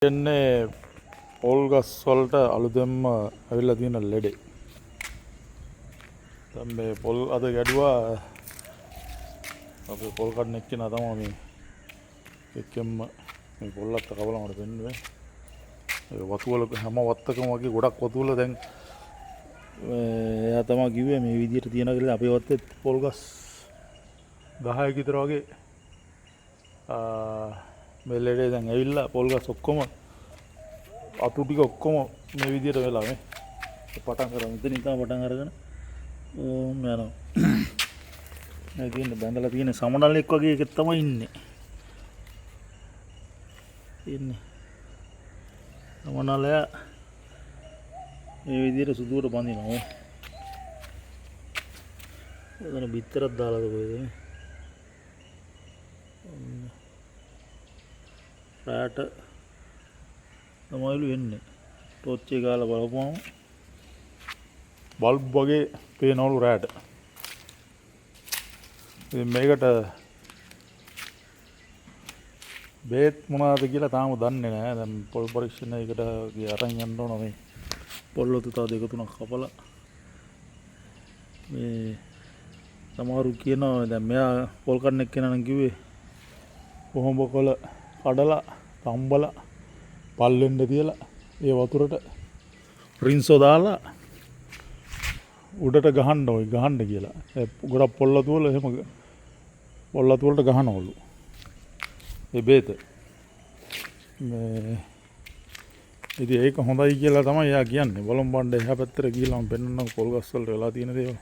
එන්නේ පොල් ගස් වලට අලුතෙන්ම ඇවිල්ලා තියෙන ලෙඩේ. දැන් මේ පොල් අද ගැඩුවා අපේ පොල් කඩන එක්කෙනා තමයි මේ එක්කෙන්ම මේ පොල්ලත් කවලා මට දෙන්නේ. ඒ වතු වල හැම වත්තකම වගේ ගොඩක් වතු වල දැන් එයා තමයි කිව්වේ මේ විදියට තියනවා කියලා අපේ වත්තේ පොල් ගස් 10ක විතර වගේ මේ ලෙඩේ දැන් ඇවිල්ලා පොල් ගස් ඔක්කොම අතු ටික ඔක්කොම මේ විදියට වෙලා මේ පටන් කරමු. ඉතින් තමයි පටන් අරගෙන යනවා. මේ කියන්නේ බැඳලා තියෙන සමනලෙක් වගේ එකක් තමයි ඉන්නේ. සමනලයා මේ විදියට සුදුවට බඳිනවා. එතන බිත්තරක් දාලාද කොහෙද? රාට තමයිලු එන්නේ. ටෝච් එක ගාලා බලපුවම බල්බ් වගේ පේනවලු රාට. ඉතින් මේකට බේත් මොනවද කියලා තාම දන්නේ නැහැ. දැන් පොල් පරීක්ෂණයකට අරන් යන්න ඕන මේ පොල් වතු තව දෙක තුනක් කපලා මේ සමහරු කියනවා දැන් මෙයා පොල් කන්න එක්කෙනා නම් කිව්වේ කොහොඹ කොළ කඩලා තම්බලා පල්ලෙන්න තියලා ඒ වතුරට රින්සෝ දාලා උඩට ගහන්න කියලා. ඒ ගොඩක් පොල්ලතු වල එහෙම පොල්ලතු වලට ගහනවලු. ඒ බේත. මේ ඉතින් ඒක හොඳයි කියලා තමයි එයා කියන්නේ. බලමු බණ්ඩ එහා පැත්තට ගිහලා මම පෙන්නන්නකො පොල් ගස් වලට වෙලා තියෙන දේවල්.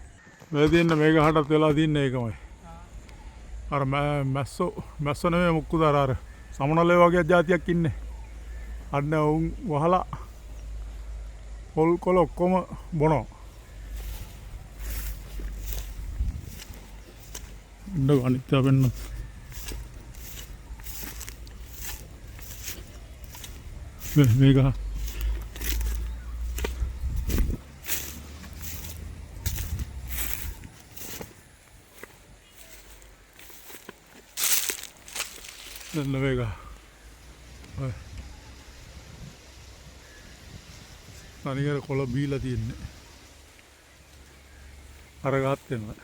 මේ තියෙන මේක හටත් වෙලා තින්නේ ඒකමයි. අර මැස්සෝ නෙමෙයි මුක්කුද අර සමනලේ වගේ જાතියක් ඉන්නේ. අන්න උන් වහලා පොල් කොළ ඔක්කොම බොනවා. ඉන්න අනිත් වෙන්න. මේක දැන් මේක අනිකර කොළ බීලා තියන්නේ අර ගහත් වෙනවා.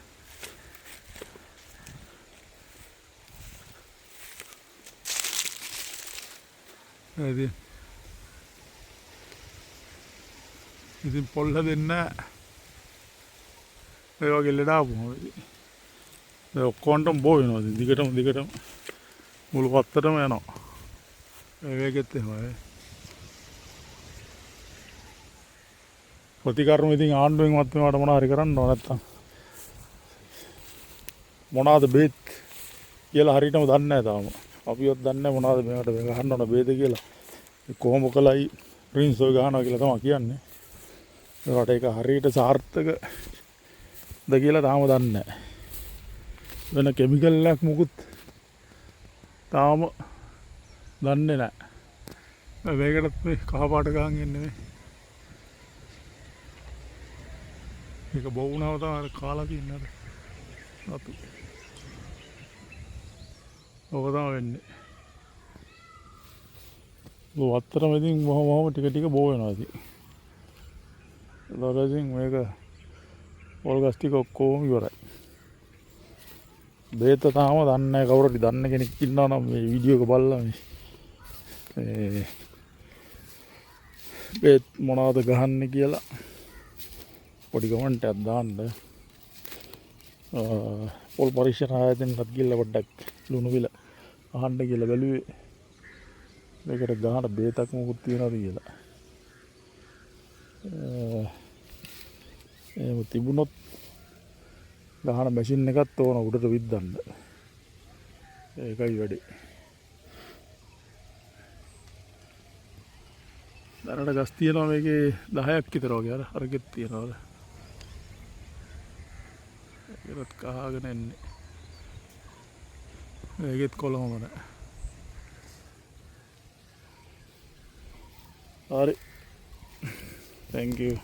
ඉතින් පොල් හදෙන්න ඒ වගේ ලෙඩ ආපුවම ඒ ඔක්කොන්ටම බෝ වෙනවා. දිගටම මුළු පත්තරම යනවා. ඒ වේගෙත් එහෙමයි. ප්‍රතිකර්ම ඉතින් ආණ්ඩුවෙන් මත් මේවට මොනවා හරි කරන්න ඕන නැත්තම් මොනවාද බේත් කියලා හරියටම දන්නේ නැහැ තාම. අපිවත් දන්නේ නැහැ මොනවාද මේවට ගහන්න ඕන බේද කියලා. කොහොම කළයි රින්සෝ ගහනවා කියලා තමයි කියන්නේ. ඒකට ඒක හරියට සාර්ථක ද කියලා තාම දන්නේ නැහැ. වෙන කිමිකල් එකක් මුකුත් තාම දන්නේ නැහැ. මේකටත් මේ කහ පාට ගහන් ඉන්නේ මේ. ඒක බොවුනව තමයි කාලා තියන්නේ අර. අතු. ඔක තමයි වෙන්නේ. වත්තරම ඉතින් මොහොම ටික බෝ වෙනවා ඉතින්. ලොරසින් මේක පොල් ගස් ටික ඔක්කොම ඉවරයි. බේත තාම දන්නේ නැහැ. කවුරු හරි දන්න කෙනෙක් ඉන්නවා නම් මේ වීඩියෝ එක බලලා මේ බේත් මොනවද ගහන්නේ කියලා පොඩි කමෙන්ට් එකක් දාන්න. පොල් පරීක්ෂණ ආයතනයකට ගිහලා පොඩ්ඩක් ලුණු විල අහන්න කියලා බැලුවේ. මේකට ගහන බේතක් මොකුත් තියනවද කියලා. එහෙම තිබුණොත් ගහන මැෂින් එකත් ඕන උඩට විද්දන්න. ඒකයි වැඩේ. දැනට ගස් තියෙනවා මේකේ 10ක් විතර වගේ. අරගෙත් තියනවාද? ඒකත් කහගෙන එන්නේ. ඒකෙත් කොළම නැහැ. හරි. Thank you.